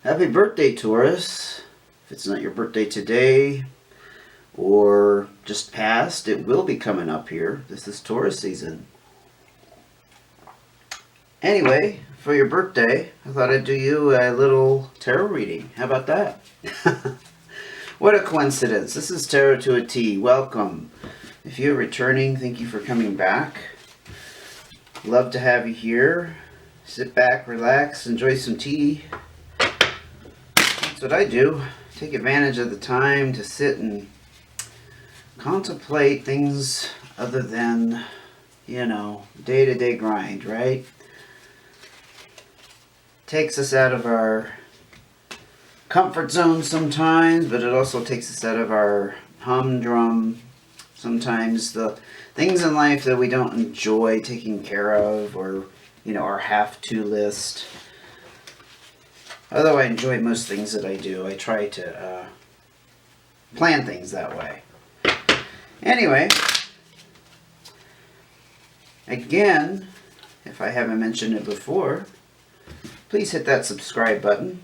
Happy birthday, Taurus. If it's not your birthday today or just past, it will be coming up here. This is Taurus season. Anyway, for your birthday, I thought I'd do you a little tarot reading. How about that? What a coincidence. This is Tarot to a T. Welcome. If you're returning, thank you for coming back. Love to have you here. Sit back, relax, enjoy some tea. That's what I do. Take advantage of the time to sit and contemplate things other than, day-to-day grind, right? Takes us out of our comfort zone sometimes, but it also takes us out of our humdrum. Sometimes the things in life that we don't enjoy taking care of, or our have-to list. Although I enjoy most things that I do, I try to plan things that way. Anyway, again, if I haven't mentioned it before, please hit that subscribe button.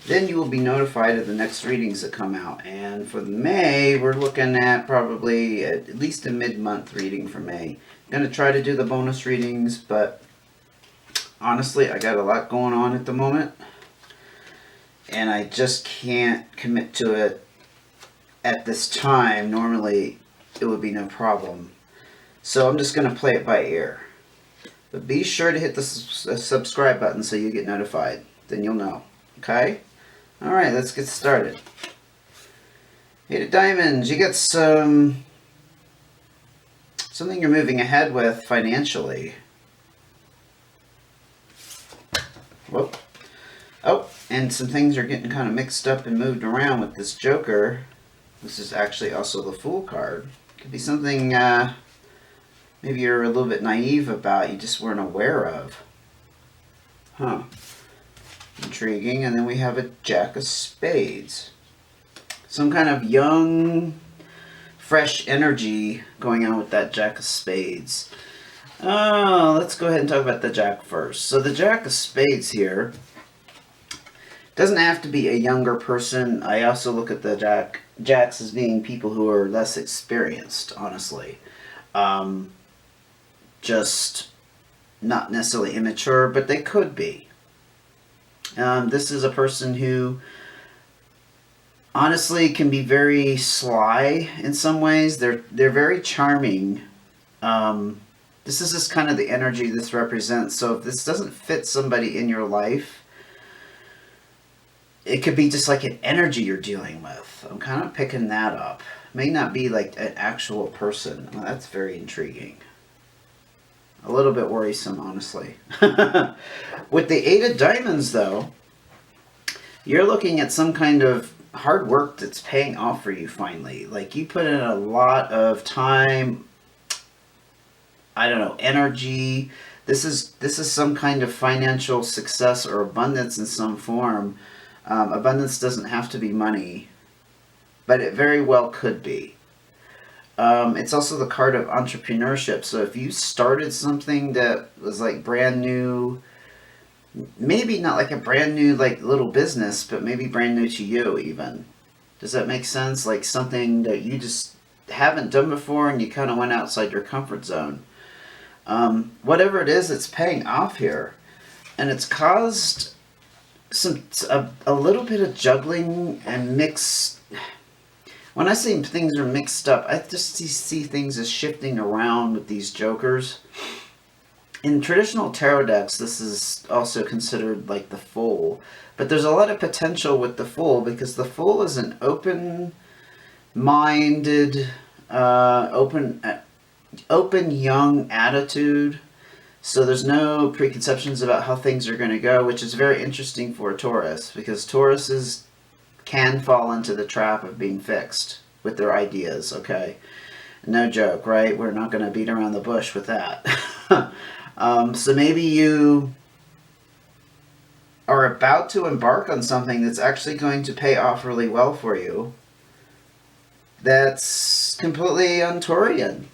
Then you will be notified of the next readings that come out. And for May, we're looking at probably at least a mid-month reading for May. I'm going to try to do the bonus readings, but honestly, I got a lot going on at the moment, and I just can't commit to it at this time. Normally, it would be no problem. So I'm just going to play it by ear. But be sure to hit the subscribe button so you get notified. Then you'll know. Okay? Alright, let's get started. Eight of Diamonds. You got something you're moving ahead with financially. Whoop. Oh, and some things are getting kind of mixed up and moved around with this Joker. This is actually also the Fool card. Could be something maybe you're a little bit naive about, you just weren't aware of. Huh. Intriguing. And then we have a Jack of Spades. Some kind of young, fresh energy going on with that Jack of Spades. Let's go ahead and talk about the Jack first. So the Jack of Spades here doesn't have to be a younger person. I also look at the Jacks as being people who are less experienced, honestly. Just not necessarily immature, but they could be. This is a person who honestly can be very sly in some ways. They're very charming. This is just kind of the energy this represents. So if this doesn't fit somebody in your life, it could be just like an energy you're dealing with. I'm kind of picking that up. May not be like an actual person. Well, that's very intriguing. A little bit worrisome, honestly. With the Eight of Diamonds, though, you're looking at some kind of hard work that's paying off for you finally. Like you put in a lot of time, energy. This is some kind of financial success or abundance in some form. Abundance doesn't have to be money, but it very well could be. It's also the card of entrepreneurship. So if you started something that was like brand new, maybe not like a brand new like little business, but maybe brand new to you even. Does that make sense? Like something that you just haven't done before and you kind of went outside your comfort zone. Whatever it is, it's paying off here. And it's caused a little bit of juggling and mix. When I say things are mixed up, I just see things as shifting around with these jokers. In traditional tarot decks, this is also considered like the Fool. But there's a lot of potential with the Fool because the Fool is an open-minded, open young attitude. So there's no preconceptions about how things are going to go, which is very interesting for a Taurus because Tauruses can fall into the trap of being fixed with their ideas, okay? No joke, right? We're not going to beat around the bush with that. So maybe you are about to embark on something that's actually going to pay off really well for you. That's completely un-Taurian.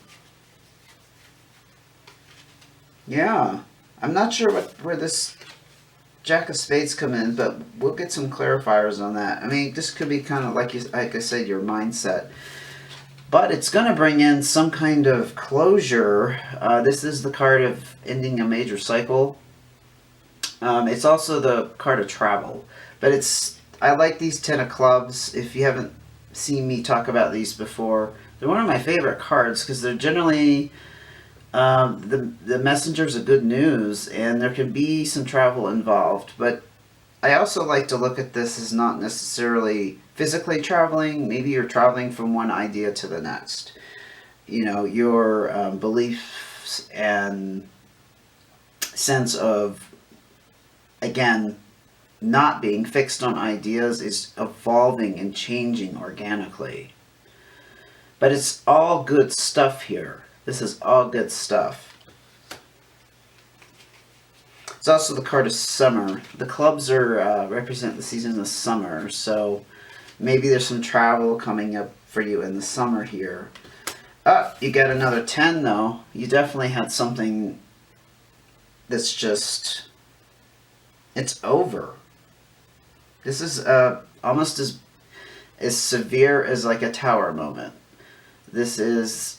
Yeah. I'm not sure where this Jack of Spades come in, but we'll get some clarifiers on that. I mean, this could be kind of like I said, your mindset. But it's going to bring in some kind of closure. This is the card of ending a major cycle. It's also the card of travel. But I like these Ten of Clubs. If you haven't seen me talk about these before, they're one of my favorite cards because they're generally the messengers of good news, and there can be some travel involved. But I also like to look at this as not necessarily physically traveling. Maybe you're traveling from one idea to the next. You know, your beliefs and sense of, again, not being fixed on ideas is evolving and changing organically. But it's all good stuff here. This is all good stuff. It's also the card of summer. The clubs are represent the season of summer, so maybe there's some travel coming up for you in the summer here. You got another 10 though. You definitely had something that's just, it's over. This is almost as severe as like a tower moment. This is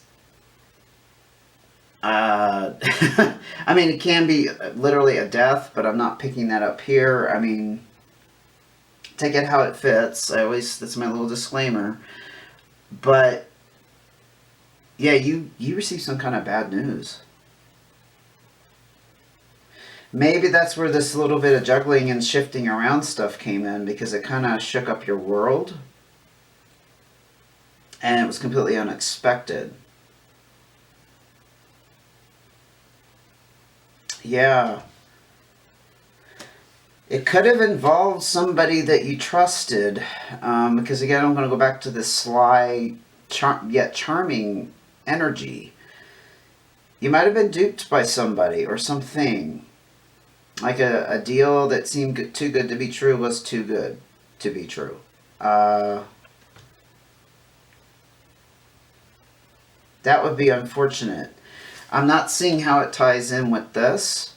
I mean, it can be literally a death, but I'm not picking that up here. I mean, take it how it fits. That's my little disclaimer. But yeah, you received some kind of bad news. Maybe that's where this little bit of juggling and shifting around stuff came in, because it kind of shook up your world. And it was completely unexpected. Yeah. It could have involved somebody that you trusted, because again, I'm going to go back to this sly, yet charming energy. You might have been duped by somebody or something. Like a deal that seemed too good to be true was too good to be true. That would be unfortunate. I'm not seeing how it ties in with this,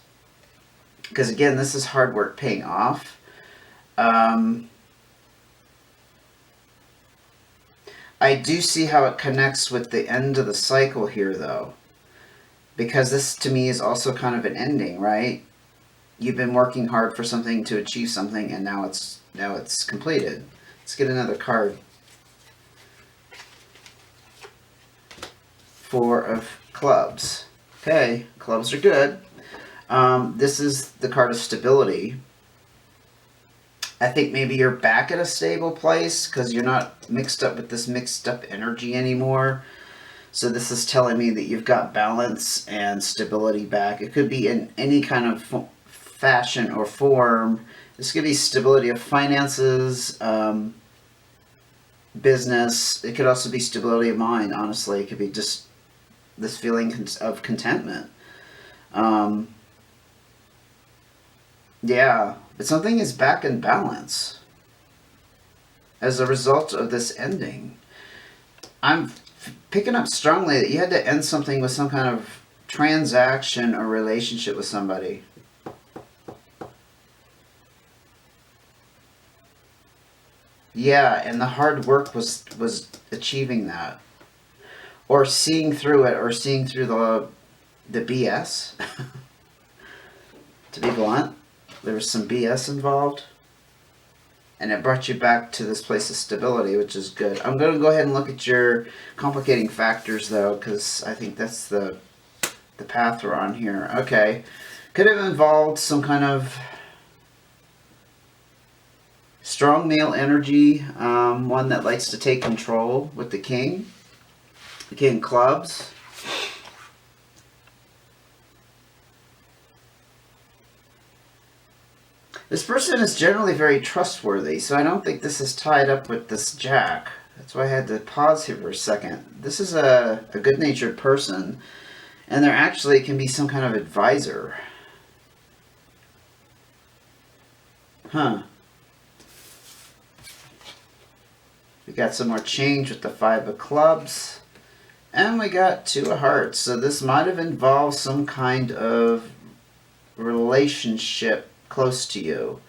because again, this is hard work paying off. I do see how it connects with the end of the cycle here, though, because this to me is also kind of an ending, right? You've been working hard for something to achieve something, and now it's completed. Let's get another card. Four of Clubs. Okay, clubs are good. This is the card of stability. I think maybe you're back at a stable place because you're not mixed up with this mixed up energy anymore. So this is telling me that you've got balance and stability back. It could be in any kind of fashion or form. This could be stability of finances, business. It could also be stability of mind, honestly. It could be just this feeling of contentment. Yeah, but something is back in balance as a result of this ending. I'm picking up strongly that you had to end something with some kind of transaction or relationship with somebody. Yeah, and the hard work was achieving that, or seeing through it, or seeing through the BS. To be blunt, there was some BS involved, and it brought you back to this place of stability, which is good. I'm going to go ahead and look at your complicating factors, though, because I think that's the path we're on here. Okay, could have involved some kind of strong male energy, one that likes to take control with the king of clubs. This person is generally very trustworthy, so I don't think this is tied up with this jack. That's why I had to pause here for a second. This is a good-natured person, and there actually can be some kind of advisor. Huh. We got some more change with the Five of Clubs. And we got Two of Hearts. So this might have involved some kind of relationship close to you.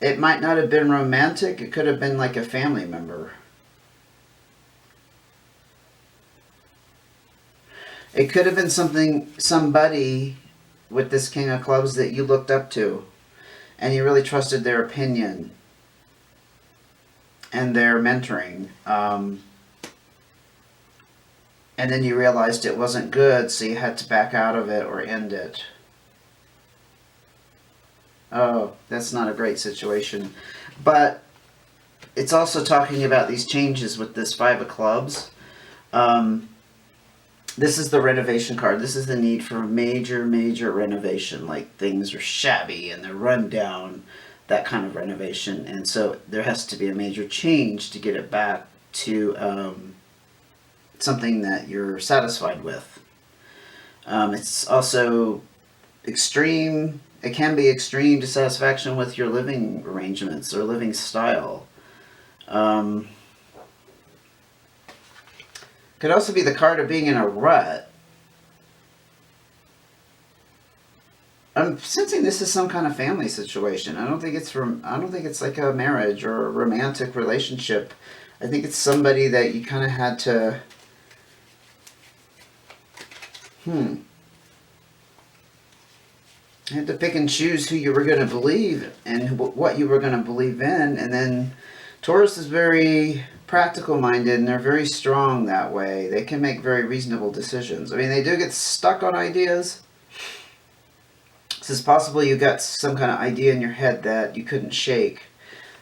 It might not have been romantic. It could have been like a family member. It could have been somebody with this King of Clubs that you looked up to, and you really trusted their opinion and their mentoring. And then you realized it wasn't good, so you had to back out of it or end it. Oh, that's not a great situation. But it's also talking about these changes with this Five of Clubs. This is the renovation card. This is the need for major, major renovation. Like things are shabby and they're run down, that kind of renovation. And so there has to be a major change to get it back to something that you're satisfied with. It's also extreme. It can be extreme dissatisfaction with your living arrangements or living style. Could also be the card of being in a rut. I'm sensing this is some kind of family situation. I don't think it's like a marriage or a romantic relationship. I think it's somebody that you kind of had to you had to pick and choose who you were going to believe and what you were going to believe in. And then Taurus is very practical minded and they're very strong that way. They can make very reasonable decisions. I mean, they do get stuck on ideas. It's possible you got some kind of idea in your head that you couldn't shake.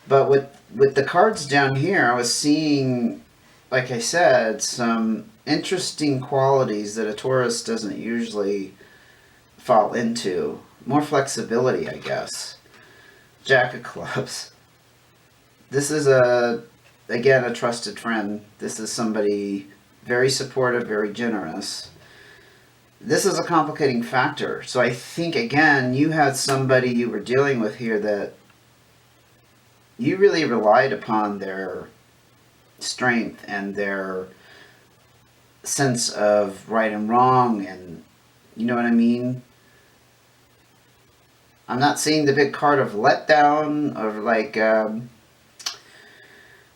But with the cards down here, I was seeing, like I said, some interesting qualities that a Taurus doesn't usually fall into. More flexibility, I guess. Jack of Clubs. This is again, a trusted friend. This is somebody very supportive, very generous. This is a complicating factor. So I think, again, you had somebody you were dealing with here that you really relied upon their strength and their sense of right and wrong, and you know what I mean? I'm not seeing the big card of letdown or like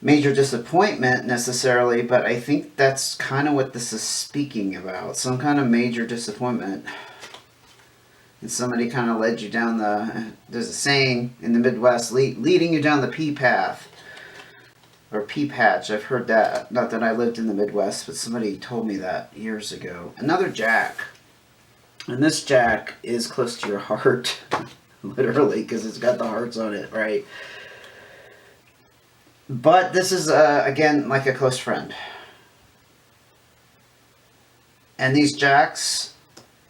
major disappointment necessarily, but I think that's kind of what this is speaking about. Some kind of major disappointment. And somebody kind of led you down there's a saying in the Midwest, leading you down the pea path. Or pea patch. I've heard that. Not that I lived in the Midwest, but somebody told me that years ago. Another Jack. And this Jack is close to your heart. Literally, because it's got the hearts on it, right? But this is, again, like a close friend. And these Jacks,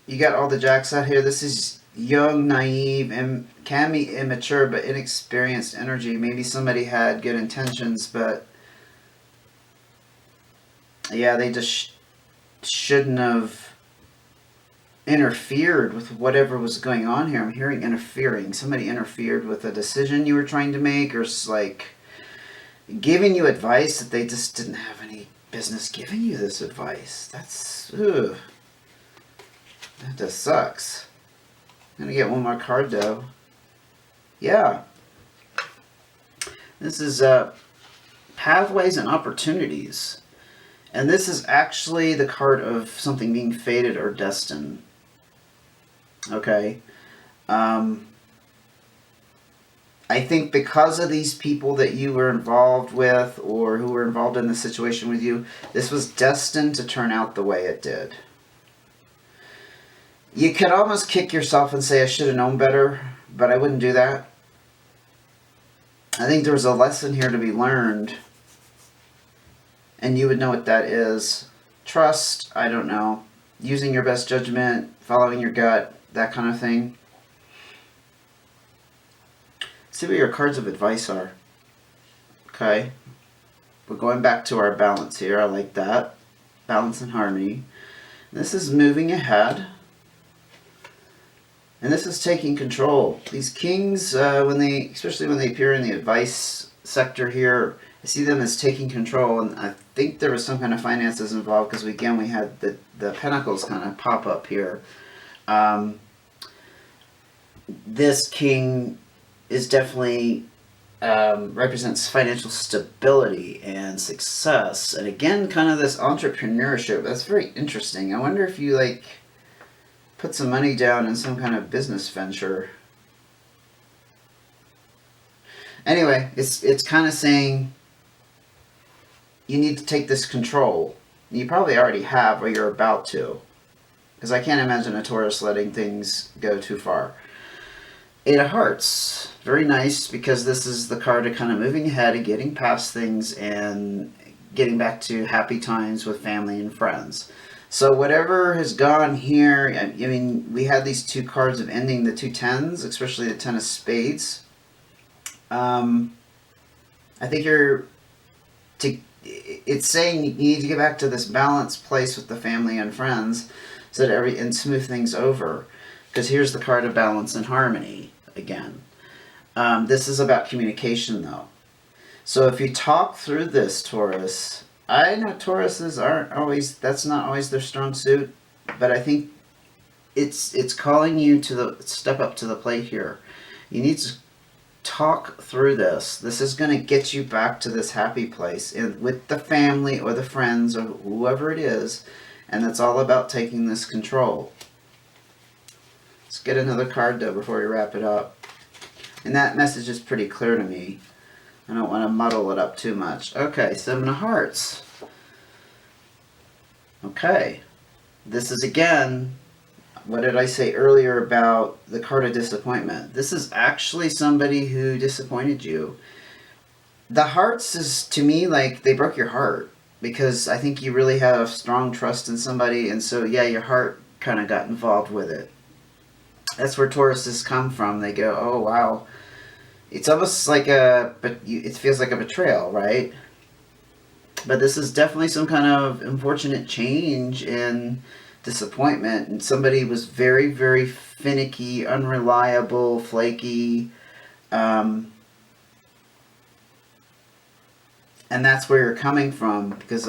you got all the Jacks out here. This is young, naive, and can be immature, but inexperienced energy. Maybe somebody had good intentions, but yeah, they just shouldn't have interfered with whatever was going on here. I'm hearing interfering. Somebody interfered with a decision you were trying to make, or like giving you advice that they just didn't have any business giving you this advice. That's, ugh. That just sucks. I'm going to get one more card though. Yeah. This is pathways and opportunities. And this is actually the card of something being fated or destined. Okay. I think because of these people that you were involved with or who were involved in the situation with you, this was destined to turn out the way it did. You could almost kick yourself and say, I should have known better, but I wouldn't do that. I think there's a lesson here to be learned, and you would know what that is. Trust, I don't know. Using your best judgment, following your gut, that kind of thing. See what your cards of advice are. Okay. We're going back to our balance here. I like that. Balance and harmony. This is moving ahead. And this is taking control. These kings, especially when they appear in the advice sector here, I see them as taking control. And I think there was some kind of finances involved because, again, we had the pentacles kind of pop up here. this king is definitely represents financial stability and success, and again, kind of this entrepreneurship. That's very interesting. I wonder if you like put some money down in some kind of business venture. Anyway, it's kind of saying you need to take this control. You probably already have, or you're about to, because I can't imagine a Taurus letting things go too far. Eight of Hearts, very nice, because this is the card of kind of moving ahead and getting past things and getting back to happy times with family and friends. So whatever has gone here, I mean, we had these two cards of ending, the two tens, especially the 10 of spades. I think it's saying you need to get back to this balanced place with the family and friends so that and smooth things over. Because here's the card of balance and harmony again. This is about communication, though. So if you talk through this, Taurus, I know Tauruses aren't always, that's not always their strong suit, but I think it's calling you to step up to the plate here. You need to talk through this. This is going to get you back to this happy place with the family or the friends or whoever it is, and it's all about taking this control. Let's get another card, though, before we wrap it up. And that message is pretty clear to me. I don't want to muddle it up too much. Okay, Seven of Hearts. Okay. This is, again, what did I say earlier about the card of disappointment? This is actually somebody who disappointed you. The Hearts is, to me, like, they broke your heart. Because I think you really have strong trust in somebody. And so, yeah, your heart kind of got involved with it. That's where Tauruses come from. They go, oh, wow. It's almost like it feels like a betrayal, right? But this is definitely some kind of unfortunate change in disappointment. And somebody was very, very finicky, unreliable, flaky. And that's where you're coming from. Because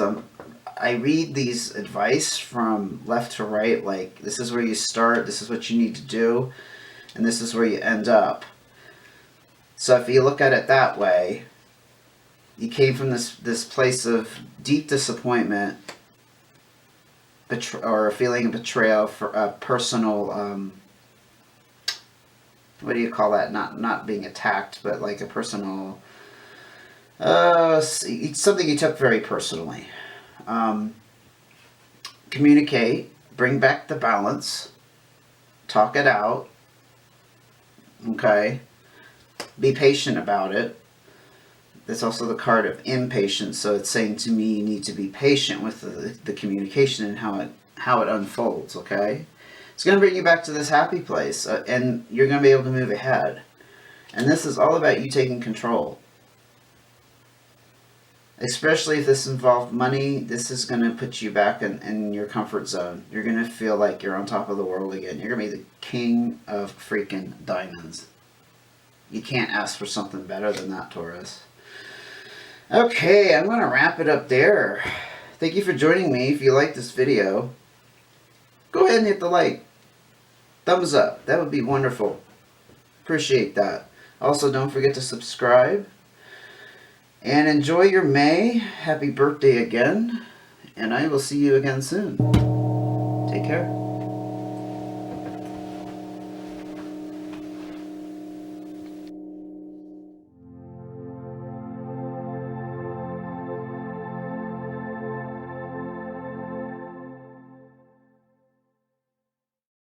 I read these advice from left to right, like this is where you start, this is what you need to do, and this is where you end up. So if you look at it that way, you came from this place of deep disappointment, or a feeling of betrayal, for a personal, what do you call that? Not being attacked, but like a personal, something you took very personally. Communicate, bring back the balance, talk it out, okay? Be patient about it. That's also the card of impatience, so it's saying to me you need to be patient with the communication and how it unfolds, okay? It's going to bring you back to this happy place, and you're going to be able to move ahead. And this is all about you taking control. Especially if this involved money, this is going to put you back in your comfort zone. You're going to feel like you're on top of the world again. You're going to be the king of freaking diamonds. You can't ask for something better than that, Taurus. Okay, I'm going to wrap it up there. Thank you for joining me. If you like this video, go ahead and hit the like. Thumbs up. That would be wonderful. Appreciate that. Also, don't forget to subscribe. And enjoy your May. Happy birthday again. And I will see you again soon. Take care.